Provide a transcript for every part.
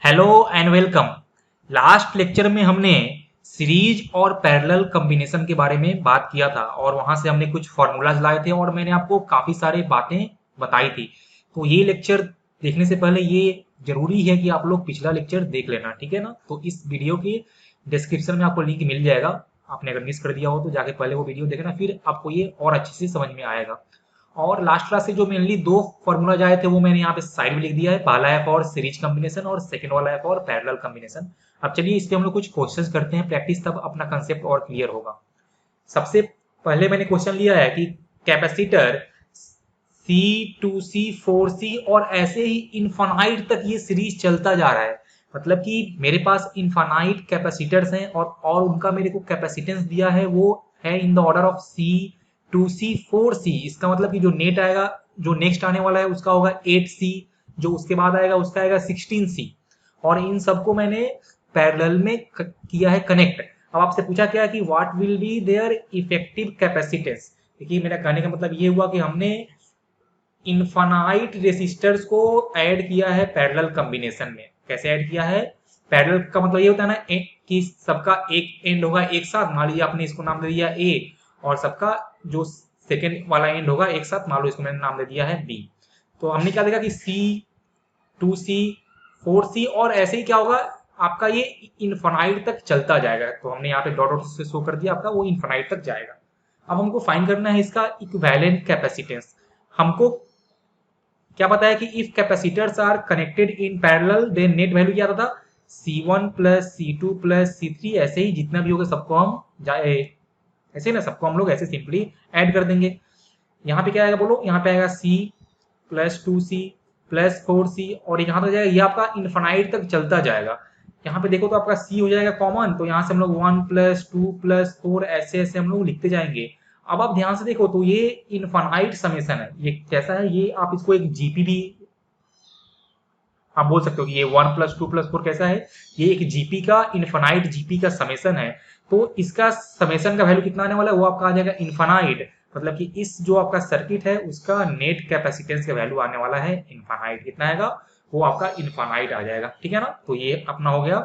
Hello and welcome. Last lecture में हमने series और पैरेलल कॉम्बिनेशन के बारे में बात किया था और वहां से हमने कुछ फॉर्मूलाज लाए थे और मैंने आपको काफी सारी बातें बताई थी। तो ये लेक्चर देखने से पहले ये जरूरी है कि आप लोग पिछला लेक्चर देख लेना, ठीक है ना। तो इस वीडियो के डिस्क्रिप्शन में आपको लिंक मिल जाएगा। आपने अगर मिस कर दिया हो तो जाके पहले वो वीडियो देखना, फिर आपको ये और अच्छे से समझ में आएगा। और लास्ट क्लास से जो मेनली दो फॉर्मूला आए थे वो मैंने यहाँ पे साइड में लिख दिया है। पहला है फॉर सीरीज कॉम्बिनेशन और सेकंड वाला है फॉर पैरेलल कॉम्बिनेशन। अब चलिए इस पे हम लोग कुछ क्वेश्चंस करते हैं प्रैक्टिस, तब अपना कंसेप्ट और क्लियर होगा। सबसे पहले मैंने क्वेश्चन लिया है कि कैपेसिटर C2C4C और ऐसे ही इनफाइनाइट तक ये सीरीज चलता जा रहा है। मतलब कि मेरे पास इनफाइनाइट कैपेसिटर्स हैं और उनका मेरे को कैपेसिटेंस दिया है वो है in the order of C2C4C। इसका मतलब कि जो नेट आएगा, जो नेक्स्ट आने वाला है उसका होगा 8C, जो उसके बाद आएगा उसका आएगा 16C। और इन सबको मैंने पैरेलल में किया है कनेक्ट। अब आपसे पूछा क्या कि what will be their effective capacitance. देखिए मेरा कहने का मतलब ये हुआ कि हमने इनफाइनाइट रेसिस्टर्स को ऐड किया है पैरेलल कॉम्बिनेशन में। कैसे ऐड किया है? पैरेलल का मतलब ये होता है ना कि सबका एक एंड होगा एक साथ। मान लीजिए आपने इसको नाम दे दिया ए, और सबका जो सेकेंड वाला एंड होगा एक साथ, मान लो इसको मैंने नाम दे दिया है बी। तो हमने क्या देखा कि C2C4C और ऐसे ही क्या होगा आपका ये इनफाइनाइट तक चलता जाएगा। तो हमने यहाँ पे डॉट डॉट से शो कर दिया आपका वो इनफाइनाइट तक जाएगा। अब हमको फाइंड करना है इसका इक्विवेलेंट कैपेसिटेंस। हमको क्या पता है कि if capacitors are connected in parallel then net value क्या आता था C1 plus C2 plus C3, ऐसे ही जितना भी होगा सबको हम जाए ऐसे ना, सबको हम लोग ऐसे सिंपली ऐड कर देंगे। यहाँ पे क्या आएगा बोलो, यहाँ पे आएगा C plus 2C plus 4C और यहाँ तक जाएगा, ये आपका इन्फानाइट तक चलता जाएगा। यहाँ पे देखो तो आपका C हो जाएगा कॉमन, तो यहाँ से हम लोग 1 प्लस 2 प्लस 4 ऐसे ऐसे हम लोग लिखते जाएंगे। अब आप ध्यान से देखो तो ये इनफाइनाइट समेशन है। ये कैसा है, ये आप इसको एक जीपी भी आप बोल सकते हो कि ये 1 प्लस 2 प्लस 4 कैसा है, ये एक जीपी का इनफाइनाइट जीपी का समेशन है। तो इसका समेशन का वैल्यू कितना आने वाला है, वो आपका आ जाएगा इनफाइनाइट। मतलब कि इस जो आपका सर्किट है उसका नेट कैपेसिटेंस का वैल्यू आने वाला है इनफाइनाइट। कितना आएगा, वो आपका इनफाइनाइट आ जाएगा, ठीक है ना। तो ये अपना हो गया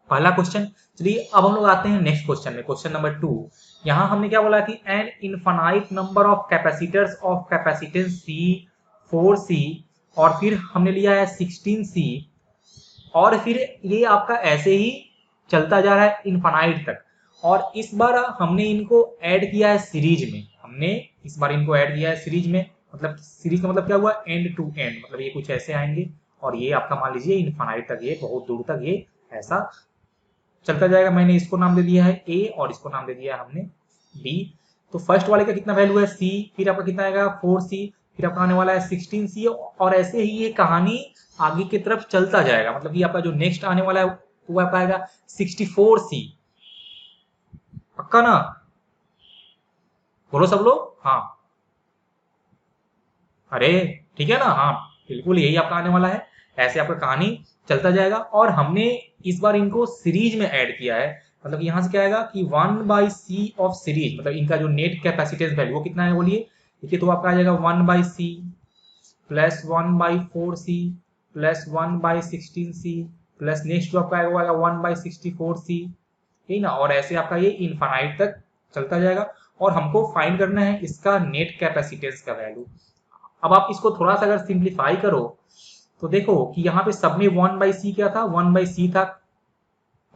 पहला क्वेश्चन। चलिए अब हम लोग आते हैं नेक्स्ट क्वेश्चन में, क्वेश्चन नंबर 2। यहाँ हमने क्या बोला कि an infinite number of capacitors of capacitance C4C और फिर हमने लिया है 16C और फिर ये आपका ऐसे ही चलता जा रहा है इनफाइनाइट तक। और इस बार हमने इनको ऐड किया है सीरीज में। हमने इस बार इनको ऐड किया है सीरीज में। मतलब सीरीज का मतलब क्या हुआ, एंड टू एंड, मतलब ये कुछ ऐसे आएंगे और ये आपका मान लीजिए इनफाइनाइट तक, ये बहुत दूर तक ये ऐसा चलता जाएगा। मैंने इसको नाम दे दिया है ए और इसको नाम दे दिया है हमने बी। तो फर्स्ट वाले का कितना वैल्यू है सी, फिर आपका कितना आएगा 4C, फिर आपका आने वाला है 16C और ऐसे ही ये कहानी आगे की तरफ चलता जाएगा। मतलब कि आपका जो नेक्स्ट आने वाला है वो आपका आएगा 64C। पक्का ना, बोलो सब लोग हाँ। अरे ठीक है ना, हाँ बिल्कुल यही आपका आने वाला है। ऐसे आपका कहानी चलता जाएगा और हमने इस बार इनको सीरीज में ऐड किया है। मतलब यहाँ से क्या आएगा कि 1/C ऑफ सीरीज, मतलब इनका जो नेट कैपेसिटेंस वैल्यू वो कितना है बोलिए। देखिए तो आपका आ जाएगा 1/C plus 1/4C plus 1/16C plus next जो आपका आएगा वो आएगा 1/64C, यही ना। और ऐसे आपका ये इनफाइनाइट तक चलता जाएगा और हमको फाइंड करना है इसका नेट कैपेसिटेंस का वैल्यू। अब आप इसको थोड़ा सा अगर सिंप्लीफाई करो तो देखो कि यहाँ पे सब में 1/C क्या था, 1/C था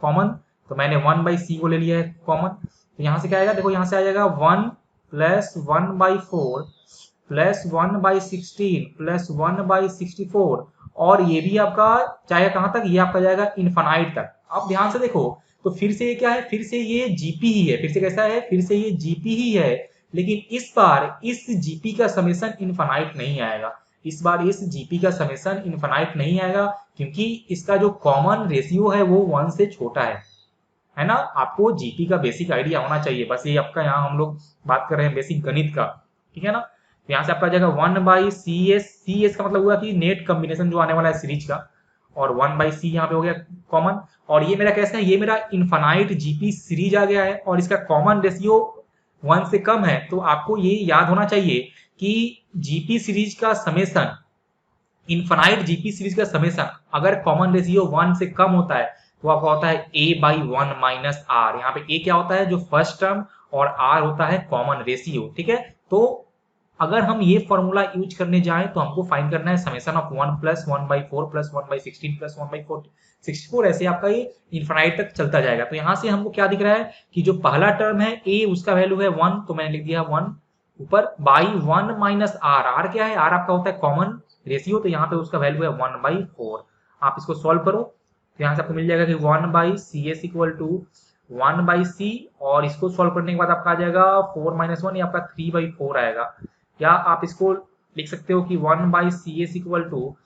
कॉमन। तो मैंने 1/C को ले लिया है कॉमन। तो यहाँ से क्या आएगा, देखो यहाँ से आ जाएगा 1 प्लस 1/4 प्लस 1/16 प्लस 1/64 और ये भी आपका जाएगा कहाँ तक, ये आपका जाएगा इनफाइनाइट तक। आप ध्यान से देखो तो फिर से ये क्या है, फिर से ये जीपी ही है, फिर से कैसा है, फिर से ये जीपी ही है। लेकिन इस बार इस जीपी का समेशन इनफाइनाइट नहीं आएगा। इस बार इस जीपी का समेशन इनफाइनाइट नहीं आएगा क्योंकि इसका जो कॉमन रेशियो है वो 1 से छोटा है ना। आपको जीपी का बेसिक आइडिया होना चाहिए, बस ये आपका यहाँ हम लोग बात कर रहे हैं बेसिक गणित का, ठीक है ना। तो यहाँ से आपका आ जाएगा 1/CS। CS का मतलब हुआ कि नेट कॉम्बिनेशन जो आने वाला है सीरीज का, और 1/C यहाँ पे हो गया कॉमन। और ये मेरा कैसा है, ये मेरा इनफाइनाइट जीपी सीरीज आ गया है और इसका कॉमन रेशियो 1 से कम है। तो आपको ये याद होना चाहिए कि जीपी सीरीज का समेशन इनफाइनाइट जीपी सीरीज का समेशन अगर कॉमन रेशियो 1 से कम होता है तो आपका होता है a/1 माइनस आर। यहाँ पे a क्या होता है, जो फर्स्ट टर्म, और r होता है कॉमन रेशियो। ठीक है, तो अगर हम ये फॉर्मूला यूज करने जाएं तो हमको फाइंड करना है summation of 1 plus 1/4 plus 1/16 plus 1/64, ऐसे आपका ये इनफाइनाइट तक चलता जाएगा। तो यहाँ से हमको क्या दिख रहा है कि जो पहला टर्म है a, उसका वैल्यू है 1, तो मैंने लिख दिया 1 ऊपर, बाई 1 माइनस आर। आर क्या है, आर आपका होता है कॉमन रेशियो, तो यहाँ पे उसका वैल्यू है 1/4। आप इसको सॉल्व करो तो यहाँ से आपको मिल जाएगा कि 1/cs इक्वल टू 1/c, और इसको सॉल्व करने के बाद आपका आ जाएगा 4 माइनस 1, ये आपका 3/4 आएगा। या आप इसको लिख सकते हो कि 1/cs इक्वल टू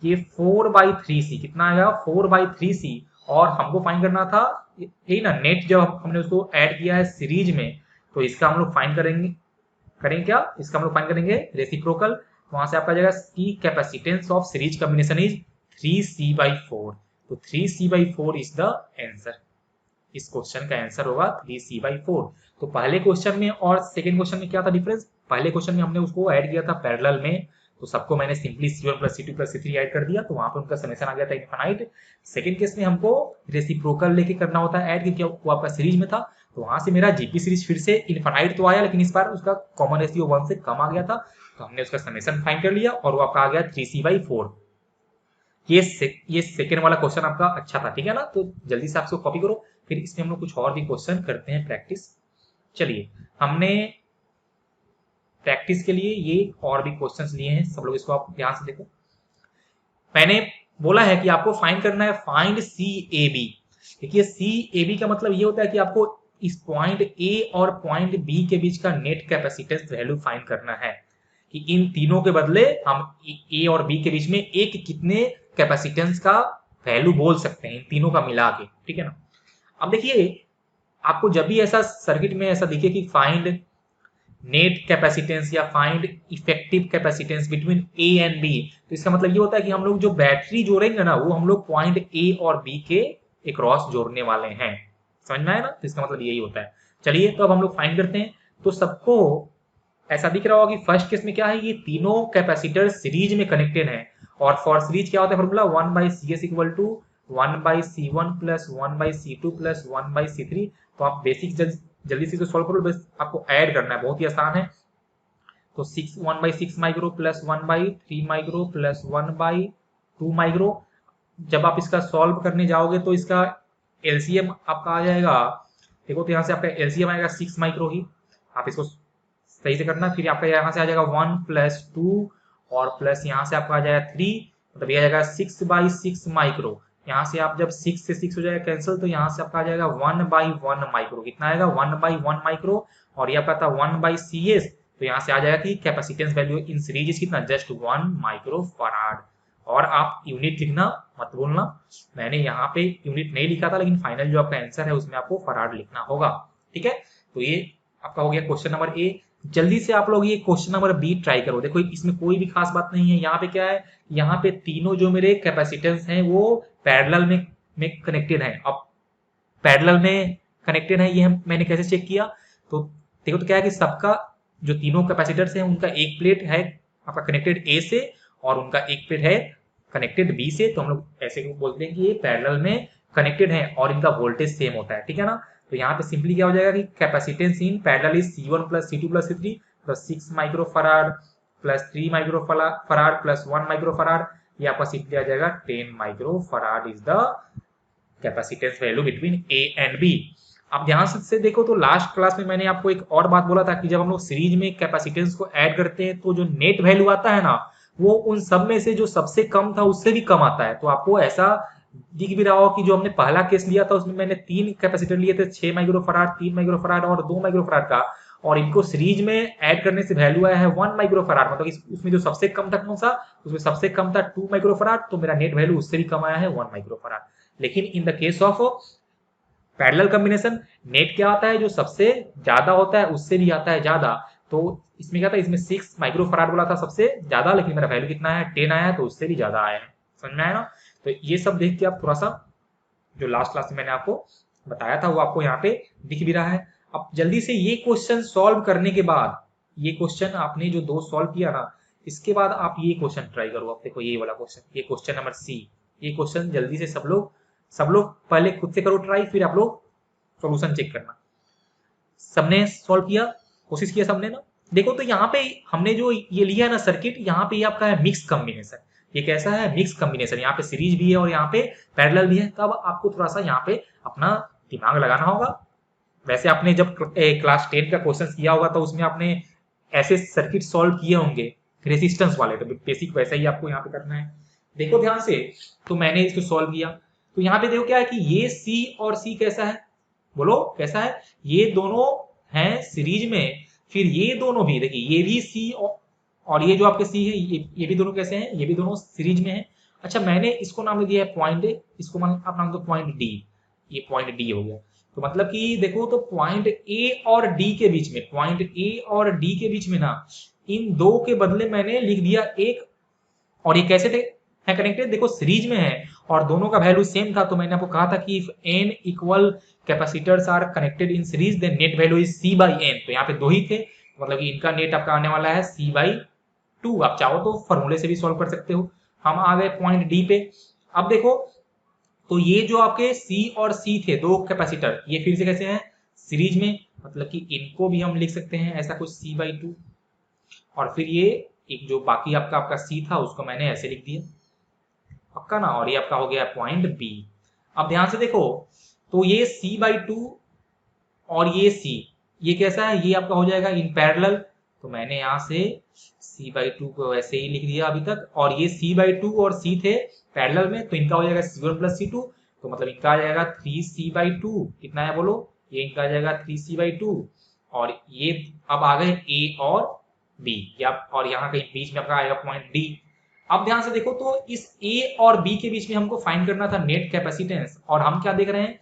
ये 4/3c, कितना आएगा 4/3c। और हमको फाइंड करना था यही ना नेट, जब हमने उसको ऐड किया है सीरीज में, तो इसका हम लोग फाइंड करेंगे क्या, इसका हम लोग फाइंड करेंगे रेसिप्रोकल। वहां से आपका जाएगा की capacitance of series combination is 3c/4, तो 3c/4 इज द आंसर। इस क्वेश्चन का आंसर होगा 3c/4। तो पहले क्वेश्चन में और सेकंड क्वेश्चन में क्या था डिफरेंस, पहले क्वेश्चन में हमने उसको ऐड किया था पैरेलल में, तो सबको मैंने simply c1 plus c2 plus c3 add कर दिया, तो वहां पे उनका समेशन आ गया था इनफाइनाइट। सेकंड केस में हमको रेसिप्रोकल लेके करना होता है ऐड, क्योंकि वो आपका सीरीज में था, तो वहां से मेरा जीपी सीरीज फिर से इनफाइनाइट तो आया, लेकिन इस बार उसका कॉमन रेशियो 1 से कम आ गया था, तो हमने उसका समेशन फाइंड कर लिया और वो आपका आ गया 3c/4। ये सेकेंड वाला क्वेश्चन आपका अच्छा था, ठीक है ना। तो जल्दी से आप इसको कॉपी करो, फिर इसमें हम लोग कुछ और भी क्वेश्चन करते हैं प्रैक्टिस। चलिए, हमने प्रैक्टिस के लिए ये और भी क्वेश्चंस लिए हैं, सब लोग इसको आप ध्यान से देखो। मैंने बोला है कि आपको फाइंड करना है फाइंड CAB। देखिए CAB का मतलब ये होता है कि आपको इस पॉइंट A और पॉइंट B के बीच का नेट कैपेसिटेंस वैल्यू फाइंड करना है, कि इन तीनों के बदले हम A और B के बीच में एक कितने कैपेसिटेंस का वैल्यू बोल सकते हैं, इन तीनों का मिला के, ठीक है ना। अब देखिए, आपको जब भी ऐसा सर्किट में ऐसा दिखे कि फाइंड नेट कैपेसिटेंस या find effective capacitance between A and B, तो इसका मतलब ये होता है कि हम लोग जो बैटरी जोड़ेंगे ना, वो हम लोग पॉइंट ए और बी के अक्रॉस जोड़ने वाले हैं। समझ में आया ना, तो इसका मतलब यही होता है। चलिए, तो अब हम लोग फाइंड करते हैं। तो सबको ऐसा दिख रहा होगा कि फर्स्ट केस में क्या है, ये तीनों कैपेसिटर सीरीज में कनेक्टेड हैं, और फॉर सीरीज क्या होता है formula, 1/cs equal to 1/c1 plus 1/c2 plus 1/c3। तो आप बेसिक जल्दी से इसको सॉल्व करो, बस आपको ऐड करना है, बहुत ही आसान है। तो 1/6 micro plus 1/3 micro plus 1/2 micro. जब आप इसका सॉल्व करने जाओगे तो इसका एलसीएम आपका आ जाएगा, देखो तो यहाँ से आपका एलसीएम आएगा 6 माइक्रो ही। आप इसको सही से करना, फिर आपका यहाँ से आ जाएगा 1 + 2 और प्लस यहाँ से आपका आ जाएगा 3, मतलब ये आ जाएगा 6/6 माइक्रो। यहाँ से आप जब 6 से 6 हो जाएगा कैंसिल, तो यहाँ से आपका आ जाएगा 1/1 माइक्रो। कितना आएगा 1/1 माइक्रो, और ये आपका था 1/cs, तो यहाँ से आ जाएगा कि कैपेसिटेंस वैल्यू इन सीरीज कितना, जस्ट 1 माइक्रो फराड। और आप यूनिट लिखना मत भूलना, मैंने यहाँ पे यूनिट नहीं लिखा था, लेकिन फाइनल जो आपका आंसर है उसमें आपको फराड लिखना होगा, ठीक है। तो ये आपका हो गया क्वेश्चन नंबर ए। जल्दी से आप लोग ये क्वेश्चन नंबर बी ट्राई करो। देखो इसमें कोई भी खास बात नहीं है। यहाँ पे क्या है, यहाँ पे तीनों जो मेरे कैपेसिटेंस हैं वो पैरेलल में कनेक्टेड हैं। अब पैरेलल में कनेक्टेड है, ये मैंने कैसे चेक किया, तो देखो तो क्या है कि सबका जो तीनों कैपेसिटर्स हैं उनका एक प्लेट है आपका कनेक्टेड ए से, और उनका एक प्लेट है कनेक्टेड बी से। तो हम लोग ऐसे बोलते हैं कि ये पैरेलल में कनेक्टेड है और इनका वोल्टेज सेम होता है, ठीक है ना। तो यहाँ पे सिंपली क्या हो जाएगा कि capacitance in parallel is C1 plus C2 plus C3 plus 6 micro farad plus 3 micro farad plus 1 micro farad, ये आपका सिंपली आ जाएगा 10 micro farad is the capacitance value between A and B. आप ध्यान से देखो तो लास्ट क्लास में मैंने आपको एक और बात बोला था कि जब हम लोग सीरीज में कैपेसिटेंस को ऐड करते हैं तो जो नेट वैल्यू आता है ना, वो उन सब में से जो सबसे कम था उससे भी कम आता है। तो आपको ऐसा दिख भी रहा हो कि जो हमने पहला केस लिया था उसमें मैंने 3 कैपेसिटर लिए थे, 6 माइक्रो फराड, 3 माइक्रो फराड और 2 माइक्रो फराड का, और इनको सीरीज में ऐड करने से वैल्यू आया है 1 माइक्रो फराड। मतलब उसमें जो सबसे कम था कौन सा, उसमें सबसे कम था 2 माइक्रो फराड, तो मेरा नेट वैल्यू उससे भी कम आया है 1 माइक्रो फराड। लेकिन in the case of parallel combination net क्या आता है, जो सबसे ज्यादा होता है उससे भी आता है ज्यादा। तो इसमें क्या था, इसमें 6 माइक्रो फराड बोला था सबसे ज्यादा, लेकिन मेरा वैल्यू कितना है 10 आया है, तो उससे भी ज्यादा आया है। समझ में आया ना। तो ये सब देख के आप थोड़ा सा जो लास्ट क्लास में मैंने आपको बताया था वो आपको यहाँ पे दिख भी रहा है। अब जल्दी से ये क्वेश्चन सॉल्व करने के बाद, ये क्वेश्चन आपने जो 2 सॉल्व किया ना, इसके बाद आप ये क्वेश्चन ट्राई करो। आप देखो ये वाला क्वेश्चन, ये क्वेश्चन नंबर सी। ये क्वेश्चन जल्दी से सब लोग पहले खुद से करो ट्राई, फिर आप लोग सॉल्यूशन चेक करना। सबने सॉल्व किया, कोशिश किया सबने ना। देखो तो यहाँ पे हमने जो ये लिया है ना सर्किट, यहाँ पे ये आपका है मिक्स कॉम्बिनेशन। ये कैसा है? Mix combination. यहाँ पे सीरीज भी है और यहाँ पे पैरेलल भी है। तब आपको थोड़ा सा यहाँ पे अपना दिमाग लगाना होगा। वैसे आपने जब क्लास 10 का क्वेश्चन किया होगा तो उसमें आपने ऐसे सर्किट सॉल्व किए होंगे रेसिस्टेंस वाले, तो बेसिक वैसा ही आपको यहाँ पे करना है। देखो ध्यान से, तो मैंने इसको सॉल्व किया। तो यहाँ पे देखो क्या है कि ये सी और सी कैसा है, बोलो कैसा है? ये दोनों हैं सीरीज में, फिर ये दोनों भी देखिए, ये भी सी और ये जो आपके सी है, ये भी दोनों कैसे हैं? ये भी दोनों सीरीज में है। अच्छा, मैंने इसको नाम दे दिया है पॉइंट ए, इसको आप नाम दो पॉइंट डी। ये पॉइंट डी हो गया। तो मतलब कि देखो तो पॉइंट ए और डी के बीच में, पॉइंट ए और डी के बीच में ना, इन दो के बदले मैंने लिख दिया एक। और ये कैसे थे है कनेक्टेड? देखो सीरीज में है और दोनों का वैल्यू सेम था। तो मैंने आपको कहा था कि if n equal capacitors are connected in series then net value is c by n। तो यहाँ पे दो ही थे, मतलब कि इनका नेट आपका आने वाला है c बाई 2। आप चाहो तो फॉर्मूले से भी सॉल्व कर सकते हो। हम आ गए पॉइंट डी पे। अब देखो तो ये जो आपके C और C थे दो कैपेसिटर, ये फिर से कैसे हैं? सीरीज में, मतलब कि इनको भी हम लिख सकते हैं ऐसा कुछ c बाई 2। और फिर ये एक जो बाकी आपका C था उसको मैंने ऐसे लिख दिया, पक्का ना। और ये आपका हो गया पॉइंट बी। अब ध्यान से देखो, तो ये c बाई 2 और ये c, ये कैसा है? ये आपका हो जाएगा इन पैरेलल। तो मैंने यहाँ से c बाई 2 को ऐसे ही लिख दिया अभी तक। और ये c बाई 2 और c थे पैरेलल में, तो इनका हो जाएगा c1 प्लस c2। तो मतलब इनका आ जाएगा 3c बाई 2। कितना है बोलो? ये इनका आ जाएगा 3c बाई 2। और ये अब आ गए a और b, या और यहाँ कहीं बीच में आपका आएगा पॉइंट d। अब ध्यान से देखो, तो इस A और B के बीच में हमको फाइंड करना था नेट कैपेसिटेंस, और हम क्या देख रहे हैं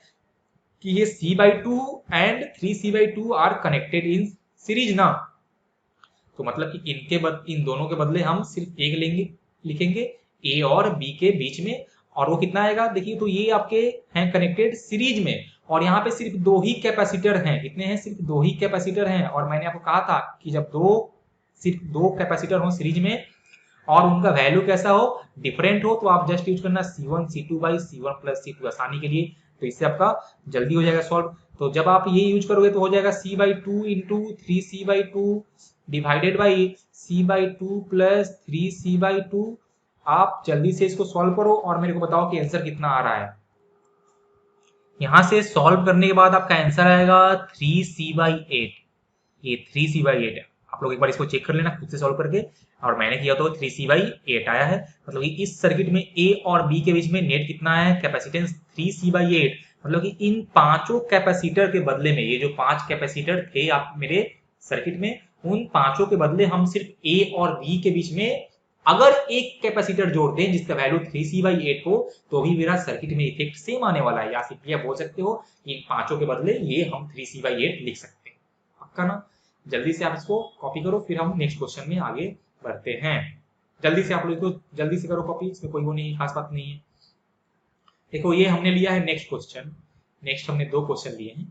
कि ये C by 2 and 3C by 2 are connected in series ना। तो मतलब कि इन दोनों के बदले हम सिर्फ एक लिखेंगे A और B के बीच में। और वो कितना आएगा? देखिए तो ये आपके हैं कनेक्टेड सीरीज में, और यहाँ पे सिर्फ दो ही कैपेसिटर हैं। कितने हैं? सिर्फ दो ही कैपेसिटर हैं। और मैंने आपको कहा था कि जब सिर्फ दो कैपेसिटर हो सीरीज में और उनका वैल्यू कैसा हो? डिफरेंट हो, तो आप जस्ट यूज करना C1 C2 by C1 plus C2 आसानी के लिए। तो इससे आपका जल्दी हो जाएगा सॉल्व। तो जब आप ये यूज करोगे तो हो जाएगा C by 2 into 3C by 2 divided by C by 2 plus 3C by 2। आप जल्दी से इसको सॉल्व करो और मेरे को बताओ कि आंसर कितना आ रहा है। यहां से सॉल्व करने के बाद आपका आंसर आएगा 3C बाई 8। ये 3C बाई 8 है। आप लोग एक बार इसको चेक कर लेना खुद से सॉल्व करके। और मैंने किया तो 3C बाई 8 आया है। मतलब कि इस सर्किट में A और B के बीच में नेट कितना है? Capacitance 3C by 8। मतलब कि इन पांचों कैपेसिटर के बदले में, ये जो पांच कैपेसिटर थे आप मेरे सर्किट में, उन पांचों के बदले हम सिर्फ A और B के बीच में अगर एक कैपेसिटर जोड़ दें जिसका वैल्यू 3C बाई 8 हो, तो भी मेरा सर्किट में इफेक्ट सेम आने वाला है। या सिर्फ बोल सकते हो कि इन पांचों के बदले ये हम 3C बाई 8 लिख सकते हैं। पक्का ना? जल्दी से आप इसको कॉपी करो, फिर हम नेक्स्ट क्वेश्चन में आगे बढ़ते हैं। जल्दी से आप लोग इसको जल्दी से करो कॉपी, इसमें कोई वो नहीं, खास बात नहीं है। देखो ये हमने लिया है नेक्स्ट क्वेश्चन। नेक्स्ट हमने दो क्वेश्चन लिए हैं,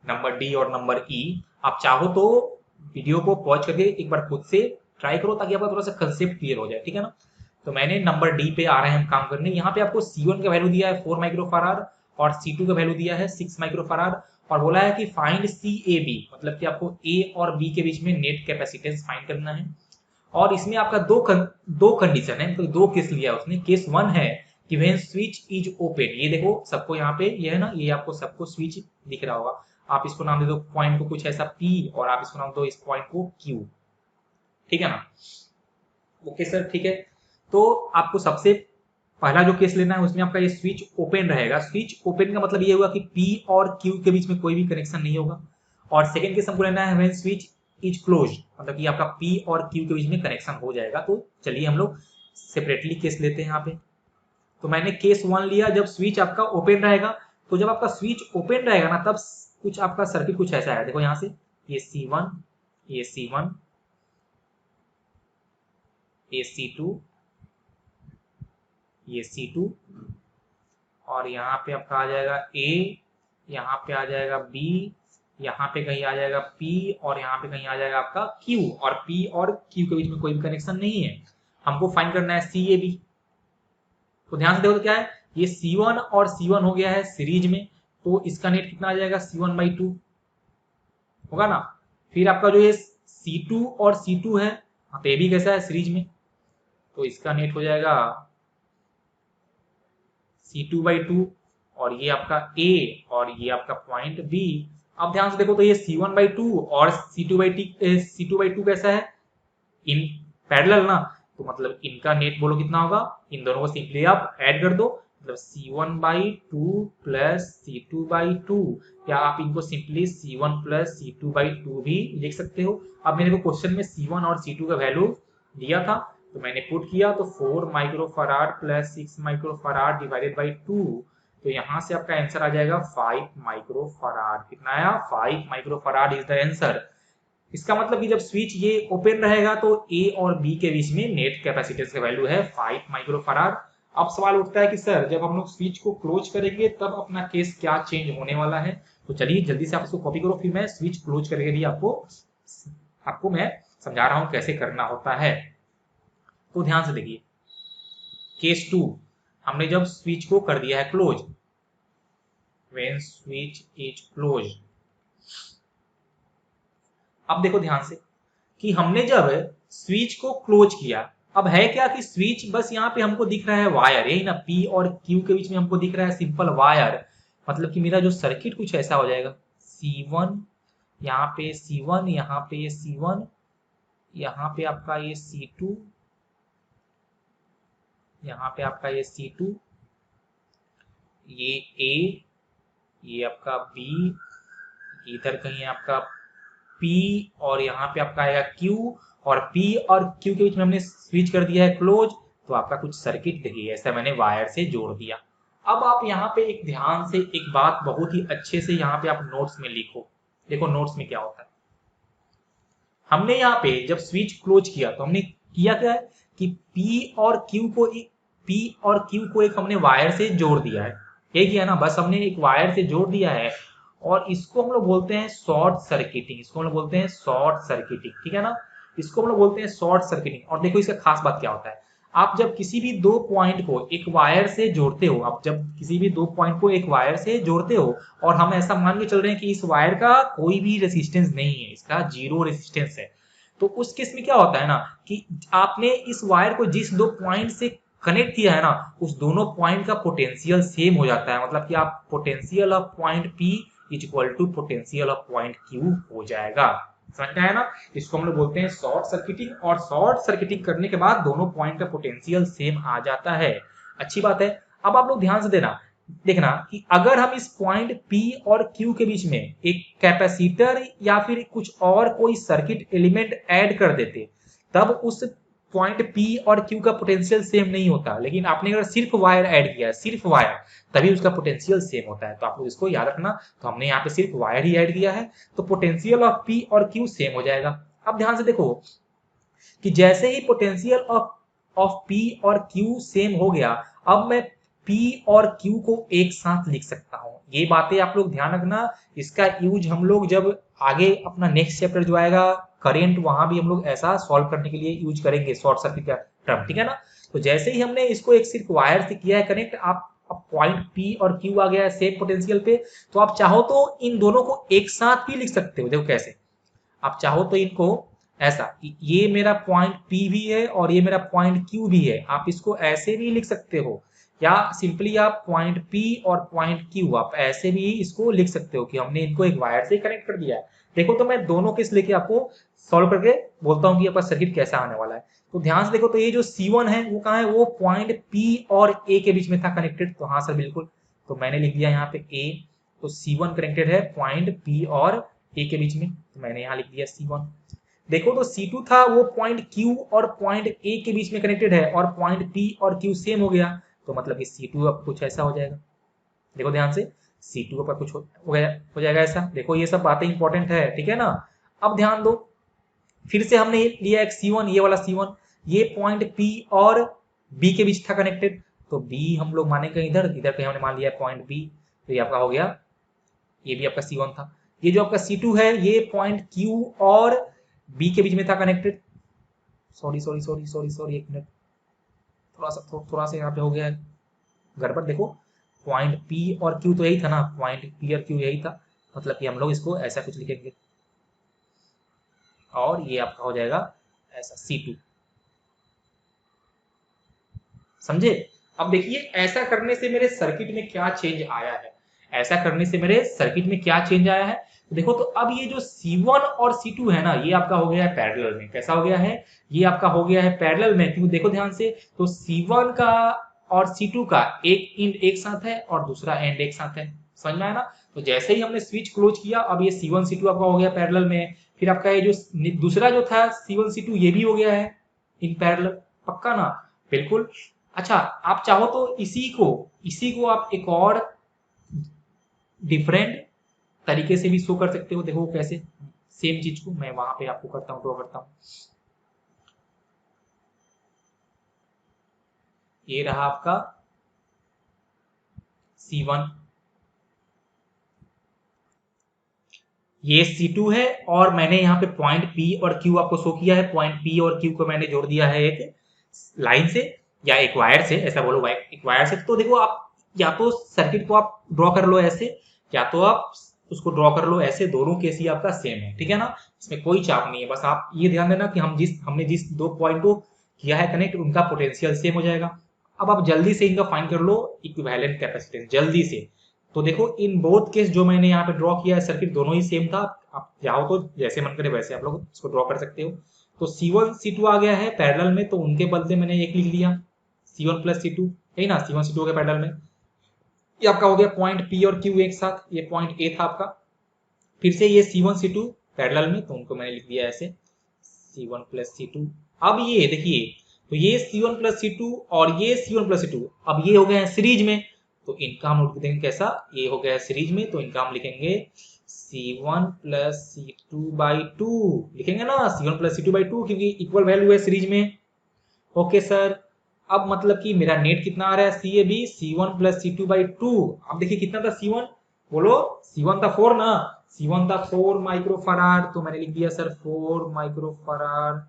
नंबर डी और नंबर ई। आप चाहो तो वीडियो को पॉज करके एक बार खुद से ट्राई करो ताकि आपका थोड़ा सा कंसेप्ट क्लियर हो जाए, ठीक है ना। तो मैंने नंबर डी पे आ रहे हैं हम काम करने। यहाँ पे आपको C1 का वैल्यू दिया है 4 माइक्रोफाराड और C2 का वैल्यू दिया है 6 माइक्रोफाराड, और बोला है कि फाइंड CAB, मतलब कि आपको A और B के बीच में नेट कैपेसिटेंस फाइंड करना है। और इसमें आपका दो कंडीशन है, तो दो केस लिया है उसने। केस 1 है कि व्हेन स्विच इज ओपन। ये देखो सबको यहाँ पे ये है ना, ये आपको सबको स्विच दिख रहा होगा। आप इसको नाम दे दो पॉइंट को कुछ ऐसा P, और आप इसको नाम दो इस पॉइंट को Q, ठीक है ना। ओके सर, ठीक है। तो आपको सबसे पहला जो केस लेना है उसमें आपका ये स्विच ओपन रहेगा। स्विच ओपन का मतलब ये होगा कि P और Q के बीच में कोई भी कनेक्शन नहीं होगा। और सेकंड केस हमको लेना है व्हेन स्विच इज क्लोज्ड, मतलब कि आपका P और Q के बीच में कनेक्शन हो जाएगा। तो चलिए हम लोग सेपरेटली केस लेते हैं यहाँ पे। तो मैंने केस 1 लिया जब स्विच आपका ओपन रहेगा। तो जब आपका स्विच ओपन रहेगा ना, तब कुछ आपका सर्किट कुछ ऐसा है। देखो यहाँ से ये C1, ये C1, ये C2, ये C2, और यहाँ पे आपका आ जाएगा A, यहाँ पे आ जाएगा B, यहाँ पे कहीं आ जाएगा P और यहाँ पे कहीं आ जाएगा आपका Q, और P और Q के बीच में कोई भी कनेक्शन नहीं है। हमको फाइंड करना है CAB। तो ध्यान से देखो तो क्या है, ये C1 और C1 हो गया है सीरीज में, तो इसका नेट कितना आ जाएगा C1/2 होगा ना। फिर आपका जो ये C2 और C2 है, तो ये भी कैसा है सीरीज में, तो इसका नेट हो जाएगा C2/2, और ये आपका A और ये आपका पॉइंट B। अब ध्यान से देखो तो ये C1/2 और C2/2 कैसा है, इन पैरेलल ना, तो मतलब इनका नेट बोलो कितना होगा, इन दोनों को सिंपली आप ऐड कर दो, मतलब C1/2 प्लस C2/2, या आप इनको सिंपली C1 प्लस C2/2 भी लिख सकते हो। अब मेरे को क्वेश्चन में C1 और C2 का वैल्यू दिया था, तो मैंने पुट किया, तो 4 microfarad plus 6 microfarad divided by 2, तो यहाँ से आपका आंसर आ जाएगा 5 माइक्रोफराड। कितना आया, 5 माइक्रोफराड इज द आंसर। इसका मतलब कि जब स्विच ये ओपन रहेगा तो A और B के बीच में नेट कैपेसिटेंस का वैल्यू है 5 माइक्रोफराड। अब सवाल उठता है कि सर जब हम लोग स्विच को क्लोज करेंगे तब अपना केस क्या चेंज होने वाला है। तो चलिए जल्दी से आप इसको कॉपी करो, फिर मैं स्विच क्लोज करके भी आपको मैं समझा रहा हूं कैसे करना होता है। तो ध्यान से देखिए, केस 2, हमने जब स्विच को कर दिया है close, when switch is close. अब देखो ध्यान से कि हमने जब स्विच को क्लोज किया, अब है क्या कि स्विच बस यहाँ पे हमको दिख रहा है वायर, यही ना, P और Q के बीच में हमको दिख रहा है सिंपल वायर। मतलब कि मेरा जो सर्किट कुछ ऐसा हो जाएगा, C1 यहाँ पे C1, यहाँ पे ये C1, यहाँ पे आपका ये C2, यहाँ पे आपका ये C2, ये A, ये आपका B, इधर कहीं आपका P, और यहाँ पे आपका आएगा Q, और P और Q के बीच में हमने स्विच कर दिया है क्लोज, तो आपका कुछ सर्किट देखिए ऐसा मैंने वायर से जोड़ दिया। अब आप यहाँ पे एक ध्यान से एक बात बहुत ही अच्छे से यहाँ पे आप नोट्स में लिखो। देखो नोट्स में क्या होता है, हमने यहाँ पे जब स्विच क्लोज किया तो हमने किया क्या है कि P और Q को एक हमने वायर से जोड़ दिया है, यही किया ना, बस हमने एक वायर से जोड़ दिया है, और इसको हम लोग बोलते हैं शॉर्ट सर्किटिंग, इसको हम लोग बोलते हैं शॉर्ट सर्किटिंग, ठीक है ना, इसको हम लोग बोलते हैं शॉर्ट सर्किटिंग। और देखो इसका खास बात क्या होता है, आप जब किसी भी दो पॉइंट को एक वायर से जोड़ते हो, आप जब किसी भी दो पॉइंट को एक वायर से जोड़ते हो, और हम ऐसा मान के चल रहे हैं कि इस वायर का कोई भी रेसिस्टेंस नहीं है, इसका जीरो रेसिस्टेंस है, तो उस केस में क्या होता है ना कि आपने इस वायर को जिस दो पॉइंट से कनेक्ट किया है ना, उस दोनों पॉइंट का पोटेंशियल सेम हो जाता है, मतलब कि आप potential of point P is equal to potential of point Q हो जाएगा। समझ में आया ना, इसको हम लोग बोलते हैं शॉर्ट सर्किटिंग, और शॉर्ट सर्किटिंग करने के बाद दोनों पॉइंट का पोटेंशियल सेम आ जाता है। अच्छी बात है। अब आप लोग ध्यान से देखना कि अगर हम इस पॉइंट P और Q के बीच में एक कैपेसिटर या फिर कुछ और कोई सर्किट एलिमेंट ऐड कर देते, तब उस पॉइंट P और Q का पोटेंशियल सेम नहीं होता, लेकिन आपने अगर सिर्फ वायर ऐड किया है, सिर्फ वायर, तभी उसका पोटेंशियल सेम होता है। तो आप लोग इसको याद रखना, तो हमने यहाँ पे सिर्फ वायर ही ऐड किया है, तो पोटेंशियल ऑफ P और Q सेम हो जाएगा। अब ध्यान से देखो कि जैसे ही पोटेंशियल ऑफ P और Q सेम हो गया, अब मैं P और Q को एक साथ लिख सकता हूं। ये बातें आप लोग ध्यान रखना, इसका यूज हम लोग जब आगे अपना नेक्स्ट चैप्टर जो आएगा करेंट, वहां भी हम लोग ऐसा सॉल्व करने के लिए यूज करेंगे शॉर्ट सर्किट का टर्म, ठीक है ना। तो जैसे ही हमने इसको एक सिर्फ वायर से किया है कनेक्ट, आप पॉइंट P और Q आ गया है सेम पोटेंशियल पे, तो आप चाहो तो इन दोनों को एक साथ भी लिख सकते हो। देखो कैसे, आप चाहो तो इनको ऐसा, ये मेरा पॉइंट P भी है और ये मेरा पॉइंट Q भी है, आप इसको ऐसे भी लिख सकते हो, या सिंपली आप पॉइंट P और पॉइंट Q आप ऐसे भी इसको लिख सकते हो कि हमने इनको एक वायर से कनेक्ट कर दिया है। देखो तो मैं दोनों केस लेके आपको सॉल्व करके बोलता हूँ कि आपका सर्किट कैसा आने वाला है। तो ध्यान से देखो, तो ये जो C1 है वो कहाँ है, वो पॉइंट P और A के बीच में था कनेक्टेड, तो हाँ सर बिल्कुल, तो मैंने लिख दिया यहाँ पे A, तो C1 कनेक्टेड है पॉइंट P और A के बीच में, तो मैंने यहाँ लिख दिया C1। देखो तो C2 था वो पॉइंट Q और पॉइंट A के बीच में कनेक्टेड है, और पॉइंट P और Q सेम हो गया, तो मतलब कि C2 अब कुछ ऐसा हो जाएगा। देखो ध्यान से, C2 पर कुछ हो जाएगा ऐसा। देखो ये सब बातें इंपॉर्टेंट है, ठीक है ना। अब ध्यान दो, फिर से हमने लिया एक C1, ये वाला C1, ये पॉइंट P और B के बीच था कनेक्टेड, तो B हम लोग मानेंगे इधर, इधर कहीं हमने मान लिया पॉइंट B, तो ये आपका हो गया, ये भी आपका C1 था। ये जो आपका C2 है ये पॉइंट Q और B के बीच में था connected. Sorry sorry sorry sorry sorry, एक मिनट, थोड़ा सा यहाँ पे हो गया है गड़बड़। देखो पॉइंट P और Q तो यही था ना, पॉइंट P और Q यही था, मतलब कि हम लोग इसको ऐसा कुछ लिखेंगे और ये आपका हो जाएगा ऐसा C2, समझे। अब देखिए ऐसा करने से मेरे सर्किट में क्या चेंज आया है, ऐसा करने से मेरे सर्किट में क्या चेंज आया है। तो देखो, तो अब ये जो C1 और C2 है ना, ये आपका हो गया है पैरेलल में। कैसा हो गया है, ये आपका हो गया है पैरेलल में। क्यों, देखो ध्यान से, तो C1 का और C2 का एक एंड एक साथ है और दूसरा एंड एक साथ है, समझ में आया ना। तो जैसे ही हमने स्विच क्लोज किया, अब ये C1 C2 आपका हो गया पैरेलल में। फिर आपका ये जो दूसरा जो था C1 C2 ये भी हो गया है इन पैरेलल, पक्का ना, बिल्कुल। अच्छा, आप चाहो तो इसी को आप एक और डिफरेंट तरीके से भी शो कर सकते हो। देखो कैसे, सेम चीज को मैं वहां पे आपको करता हूँ, ड्रॉ करता हूँ। ये रहा आपका C1, ये C2 है, और मैंने यहाँ पे पॉइंट P और Q आपको शो किया है। पॉइंट P और Q को मैंने जोड़ दिया है एक लाइन से या एक वायर से, ऐसा बोलो, एक वायर से। तो देखो आप या तो सर्किट को आप ड्रॉ कर लो ऐसे, या तो आप उसको ड्रॉ कर लो ऐसे, दोनों केस ही आपका सेम है, ठीक है ना। इसमें कोई चाप नहीं है। बस आप ये ध्यान देना कि हमने जिस दो पॉइंट को किया है कनेक्ट, उनका पोटेंशियल सेम हो जाएगा। अब आप जल्दी से इनका फाइंड कर लो इक्विवेलेंट कैपेसिटेंस, जल्दी से। तो देखो इन बोथ केस जो मैंने यहाँ पे ड्रॉ किया है सर्किट, दोनों ही सेम था। आप चाहो तो जैसे मन करे वैसे आप लोग इसको ड्रॉ कर सकते हो। तो C1 C2 आ गया है पैरेलल में, तो उनके बदले मैंने एक लिख लिया C1 प्लस C2, यही ना, C1 C2 के पैरेलल में। ये आपका हो गया पॉइंट P और Q एक साथ, ये पॉइंट A था आपका। फिर से ये C1 C2 पैरेलल में, तो उनको मैंने लिख दिया ऐसे C1 प्लस C2। अब ये देखिए, तो ये C1 प्लस C2 और ये C1 प्लस C2, अब ये हो गया है सीरीज में। तो इनका हम लिख देंगे कैसा, ये हो गया है सीरीज में, तो इनका हम लिखेंगे C1 प्लस C2 बाई 2, लिखेंगे ना C1 प्लस C2 बाई 2, क्योंकि इक्वल वैल्यू है सीरीज में। ओके सर, अब मतलब कि मेरा नेट कितना आ रहा है CAB, C1 plus C2 by 2। अब देखिए कितना था C1, बोलो, C1 था 4 ना, C1 था 4 माइक्रोफराड, तो मैंने लिख दिया sir 4 microfarad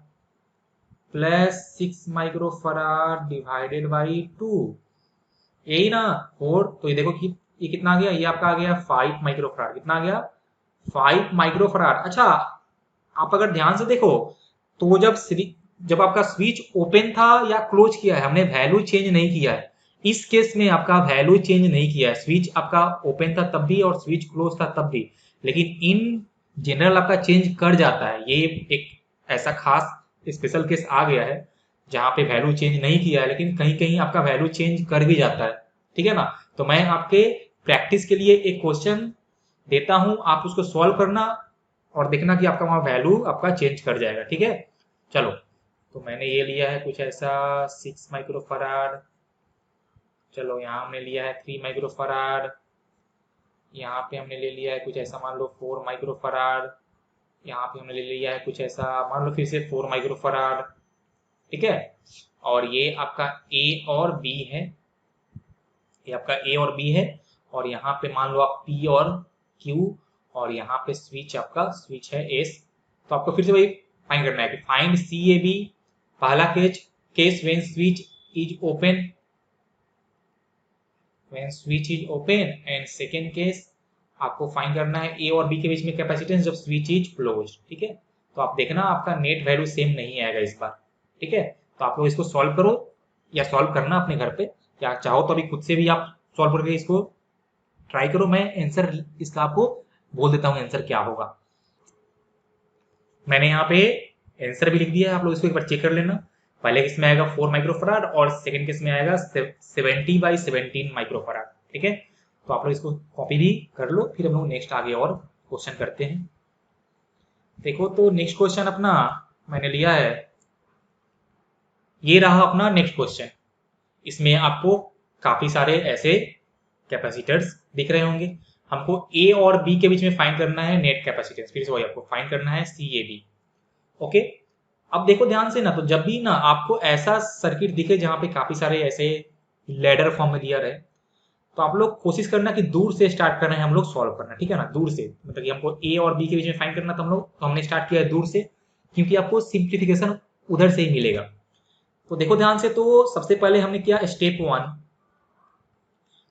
plus 6 microfarad divided by 2, यही ना 4। तो ये देखो कि ये कितना आ गया, ये आपका आ गया 5 माइक्रोफराड। कितना आ गया, 5 माइक्रोफराड। अच्छा, आप अगर ध्यान से देखो, तो वो जब आपका स्विच ओपन था या क्लोज किया है, हमने वैल्यू चेंज नहीं किया है। इस केस में आपका वैल्यू चेंज नहीं किया है, स्विच आपका ओपन था तब भी और स्विच क्लोज था तब भी। लेकिन इन जनरल आपका चेंज कर जाता है। ये एक ऐसा खास स्पेशल केस आ गया है जहां पे वैल्यू चेंज नहीं किया है, लेकिन कहीं कहीं आपका वैल्यू चेंज कर भी जाता है, ठीक है ना। तो मैं आपके प्रैक्टिस के लिए एक क्वेश्चन देता हूं, आप उसको सॉल्व करना और देखना कि आपका वहां वैल्यू आपका चेंज कर जाएगा, ठीक है। चलो, तो मैंने ये लिया है कुछ ऐसा 6 माइक्रोफराड, चलो यहाँ हमने लिया है 3 माइक्रोफराड, यहाँ पे हमने ले लिया है कुछ ऐसा मान लो 4 माइक्रोफराड, यहाँ पे हमने ले लिया है कुछ ऐसा मान लो फिर से 4 माइक्रोफराड, ठीक है। और ये आपका A और B है, ये आपका A और B है, और यहाँ पे मान लो आप P और Q, और यहाँ पे स्विच आपका स्विच है S। तो आपको फिर से वही फाइंड करना है कि फाइंड CAB, पहला case when switch is open, when switch is open, and second case आपको फाइंड करना है A और B के बीच में कैपेसिटेंस जब स्विच इज क्लोज, ठीक है। तो आप देखना आपका नेट वैल्यू सेम नहीं आएगा इस बार, ठीक है। तो आप लोग इसको सॉल्व करो या सॉल्व करना अपने घर पे, या चाहो तो अभी खुद से भी आप सॉल्व करके इसको ट्राई करो। मैं आंसर इसका आपको बोल देता हूँ आंसर क्या होगा। मैंने यहाँ पे आंसर भी लिख दिया है, आप लोग इसको एक बार चेक कर लेना। पहले केस में आएगा 4 माइक्रोफराड और सेकंड केस में आएगा 70 बाई 17 माइक्रोफराड, ठीक है। तो आप लोग इसको कॉपी भी कर लो, फिर हम लोग नेक्स्ट आगे और क्वेश्चन करते हैं। देखो, तो नेक्स्ट क्वेश्चन अपना मैंने लिया है, ये रहा अपना नेक्स्ट क्वेश्चन। इसमें आपको काफी सारे ऐसे कैपेसिटर्स दिख रहे होंगे। हमको ए और बी के बीच में फाइंड करना है नेट कैपेसिटेंस, फिर से वही आपको फाइंड करना है CAB। ओके, अब देखो ध्यान से ना, तो जब भी ना आपको ऐसा सर्किट दिखे जहां पे काफी सारे ऐसे लैडर फॉर्म में दिया रहे, तो आप लोग कोशिश करना कि दूर से स्टार्ट करना है हम लोग सॉल्व करना, ठीक है ना, दूर से, मतलब कि हमको ए और बी के बीच में फाइंड करना था हम लोग, तो हमने स्टार्ट किया है दूर से, क्योंकि आपको सिंप्लीफिकेशन उधर से ही मिलेगा। तो देखो ध्यान से, तो सबसे पहले हमने किया स्टेप 1।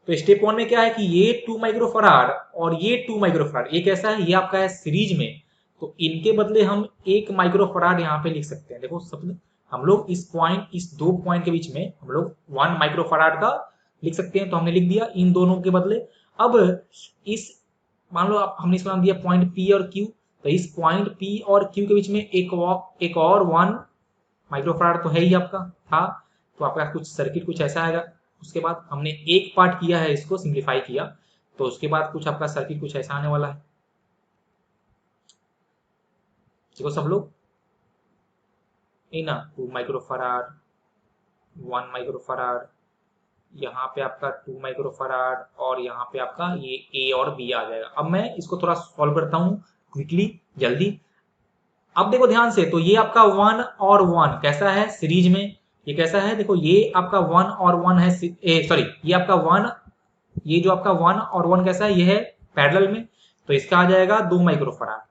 तो स्टेप 1 में क्या है कि ये 2 माइक्रोफराड और ये 2 माइक्रोफराड, ये कैसा है, ये आपका है सीरीज में, तो इनके बदले हम 1 माइक्रोफराड यहाँ पे लिख सकते हैं। देखो सब हम लोग इस पॉइंट, इस दो पॉइंट के बीच में हम लोग 1 माइक्रोफराड का लिख सकते हैं, तो हमने लिख दिया इन दोनों के बदले। अब इस, मान लो हमने इसका नाम दिया पॉइंट पी और क्यू, तो इस पॉइंट पी और क्यू के बीच में एक और 1 माइक्रोफराड तो है ही आपका था, तो आपका कुछ सर्किट कुछ ऐसा आएगा। उसके बाद हमने एक पार्ट किया है, इसको सिंप्लीफाई किया, तो उसके बाद कुछ आपका सर्किट कुछ ऐसा आने वाला है। देखो सब लोग, ना 2 माइक्रोफराड, 1 माइक्रोफराड, यहाँ पे आपका 2 माइक्रोफराड, और यहाँ पे आपका ये ए और बी आ जाएगा। अब मैं इसको थोड़ा सॉल्व करता हूँ क्विकली, जल्दी। अब देखो ध्यान से, तो ये आपका 1 और 1 कैसा है सीरीज में, ये कैसा है, देखो ये आपका 1 और 1 है, सॉरी ये आपका 1, ये जो आपका 1 और 1 कैसा है, ये है पैरेलल में, तो इसका आ जाएगा 2 माइक्रोफराड।